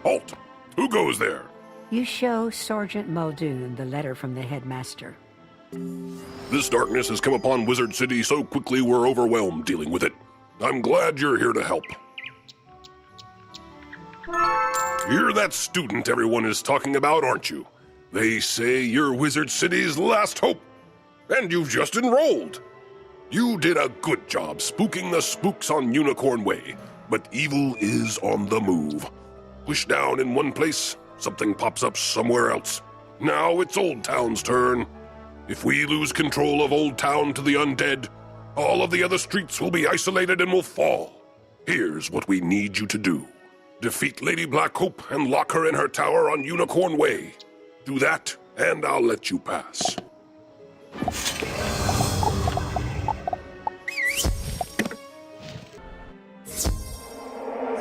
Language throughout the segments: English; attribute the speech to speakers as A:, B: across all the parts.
A: Halt! Who goes there?
B: You show Sergeant Muldoon the letter from the headmaster.
A: This darkness has come upon Wizard City so quickly we're overwhelmed dealing with it. I'm glad you're here to help. You're that student everyone is talking about, aren't you? They say you're Wizard City's last hope. And you've just enrolled. You did a good job spooking the spooks on Unicorn Way, but evil is on the move. Push down in one place, something pops up somewhere else. Now it's Old Town's turn. If we lose control of Old Town to the undead, all of the other streets will be isolated and will fall. Here's what we need you to do. Defeat Lady Black Hope and lock her in her tower on Unicorn Way. Do that, and I'll let you pass.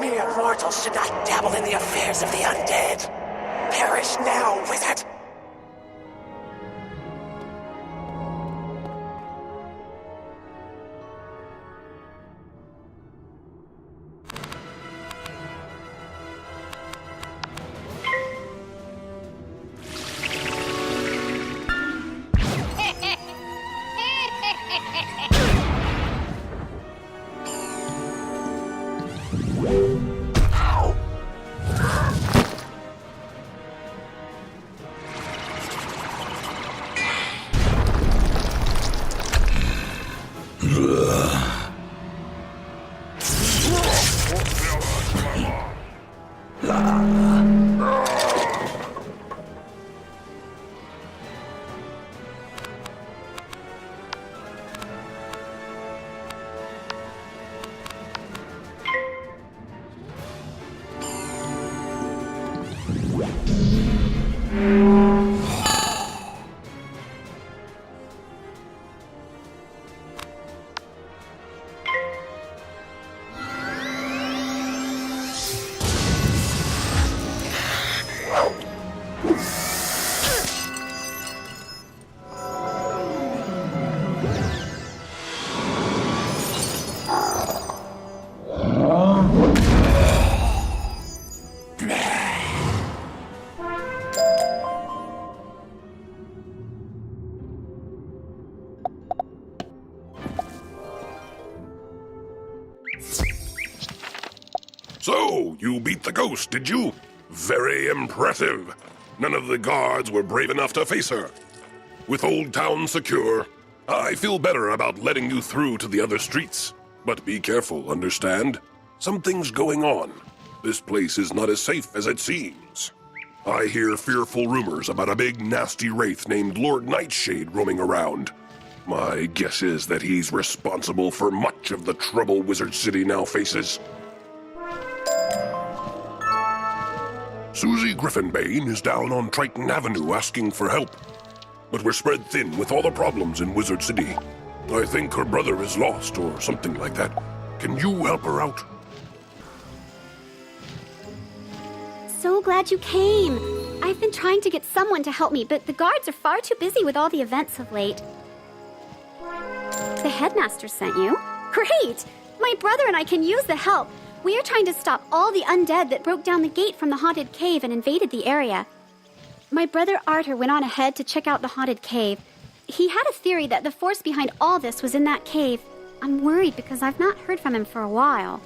C: Mere mortals should not dabble in the affairs of the undead. Perish now, wizard!
A: So, you beat the ghost, did you? Very impressive. None of the guards were brave enough to face her. With Old Town secure, I feel better about letting you through to the other streets. But be careful, understand? Something's going on. This place is not as safe as it seems. I hear fearful rumors about a big nasty wraith named Lord Nightshade roaming around. My guess is that he's responsible for much of the trouble Wizard City now faces. Susie Griffinbane is down on Triton Avenue asking for help. But we're spread thin with all the problems in Wizard City. I think her brother is lost or something like that. Can you help her out?
D: So glad you came. I've been trying to get someone to help me, but the guards are far too busy with all the events of late. The headmaster sent you? Great! My brother and I can use the help. We are trying to stop all the undead that broke down the gate from the haunted cave and invaded the area. My brother Arthur went on ahead to check out the haunted cave. He had a theory that the force behind all this was in that cave. I'm worried because I've not heard from him for a while.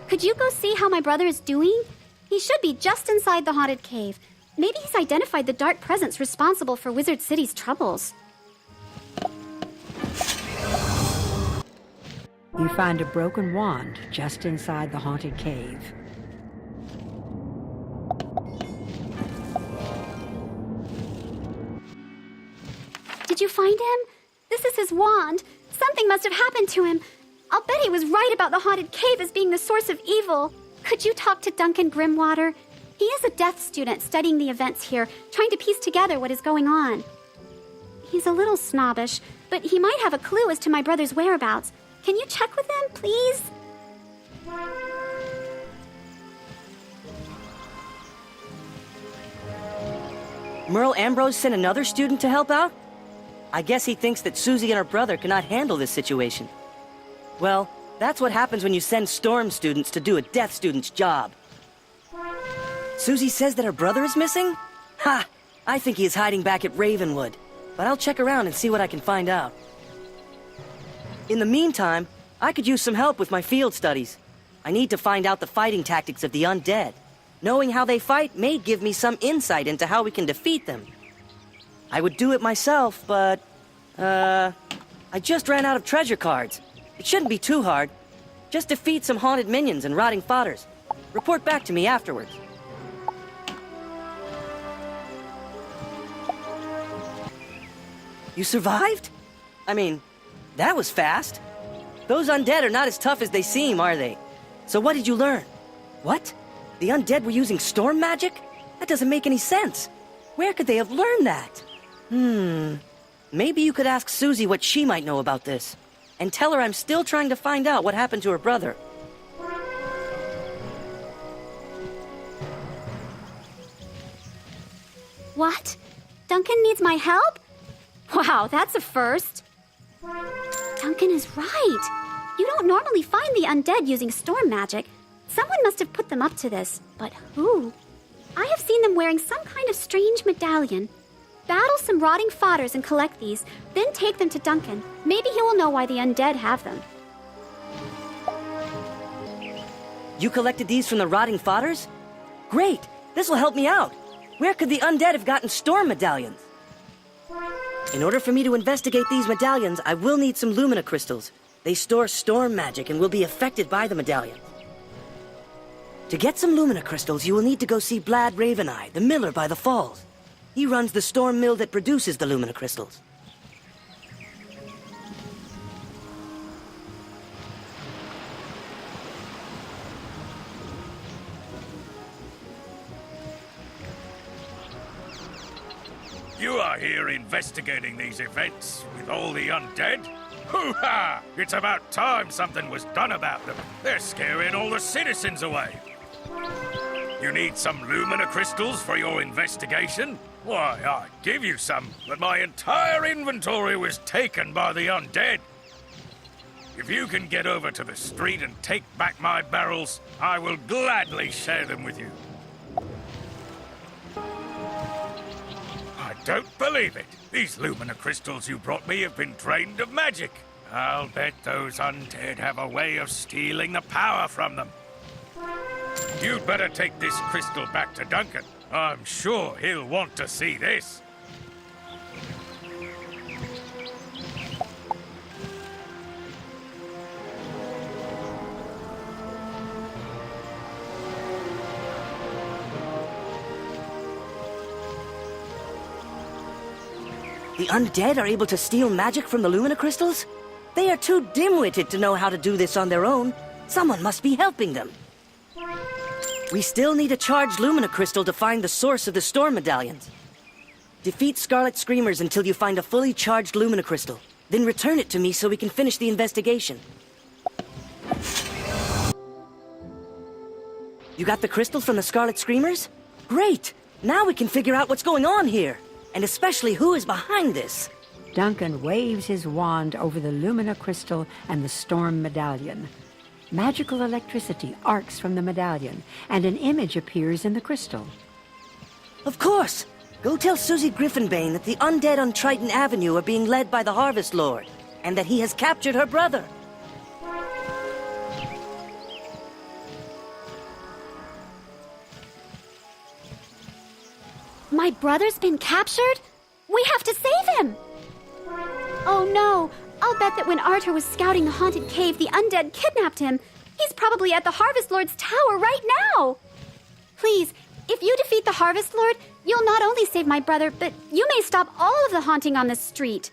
D: Could you go see how my brother is doing? He should be just inside the haunted cave. Maybe he's identified the dark presence responsible for Wizard City's troubles.
B: You find a broken wand just inside the haunted cave.
D: Did you find him? This is his wand. Something must have happened to him. I'll bet he was right about the haunted cave as being the source of evil. Could you talk to Duncan Grimwater? He is a death student studying the events here, trying to piece together what is going on. He's a little snobbish, but he might have a clue as to my brother's whereabouts. Can you check with him, please?
E: Merle Ambrose sent another student to help out? I guess he thinks that Susie and her brother cannot handle this situation. Well, that's what happens when you send Storm students to do a Death student's job. Susie says that her brother is missing? Ha! I think he is hiding back at Ravenwood. But I'll check around and see what I can find out. In the meantime, I could use some help with my field studies. I need to find out the fighting tactics of the undead. Knowing how they fight may give me some insight into how we can defeat them. I would do it myself, but... I just ran out of treasure cards. It shouldn't be too hard. Just defeat some haunted minions and rotting fodders. Report back to me afterwards. You survived? I mean, that was fast. Those undead are not as tough as they seem, are they? So what did you learn? What? The undead were using storm magic? That doesn't make any sense. Where could they have learned that? Maybe you could ask Susie what she might know about this. And tell her I'm still trying to find out what happened to her brother.
D: What? Duncan needs my help? Wow, that's a first. Duncan is right. You don't normally find the undead using storm magic. Someone must have put them up to this, but who? I have seen them wearing some kind of strange medallion. Battle some rotting fodders and collect these, then take them to Duncan. Maybe he will know why the undead have them.
E: You collected these from the rotting fodders? Great! This will help me out. Where could the undead have gotten storm medallions? In order for me to investigate these medallions, I will need some Lumina crystals. They store storm magic and will be affected by the medallions. To get some Lumina crystals, you will need to go see Blad Raveneye, the miller by the falls. He runs the storm mill that produces the Lumina crystals.
F: You are here investigating these events with all the undead? Hoo-ha! It's about time something was done about them. They're scaring all the citizens away. You need some Lumina crystals for your investigation? Why, I'd give you some, but my entire inventory was taken by the undead. If you can get over to the street and take back my barrels, I will gladly share them with you. I don't believe it. These Lumina crystals you brought me have been drained of magic. I'll bet those undead have a way of stealing the power from them. You'd better take this crystal back to Duncan. I'm sure he'll want to see this.
E: The undead are able to steal magic from the Lumina crystals? They are too dim-witted to know how to do this on their own. Someone must be helping them. We still need a charged Lumina crystal to find the source of the storm medallions. Defeat Scarlet Screamers until you find a fully charged Lumina crystal. Then return it to me so we can finish the investigation. You got the crystal from the Scarlet Screamers? Great! Now we can figure out what's going on here. And especially who is behind this.
B: Duncan waves his wand over the Lumina crystal and the storm medallion. Magical electricity arcs from the medallion, and an image appears in the crystal.
E: Of course! Go tell Susie Griffinbane that the undead on Triton Avenue are being led by the Harvest Lord, and that he has captured her brother.
D: My brother's been captured? We have to save him! Oh no! I'll bet that when Arthur was scouting the haunted cave, the undead kidnapped him. He's probably at the Harvest Lord's tower right now! Please, if you defeat the Harvest Lord, you'll not only save my brother, but you may stop all of the haunting on this street.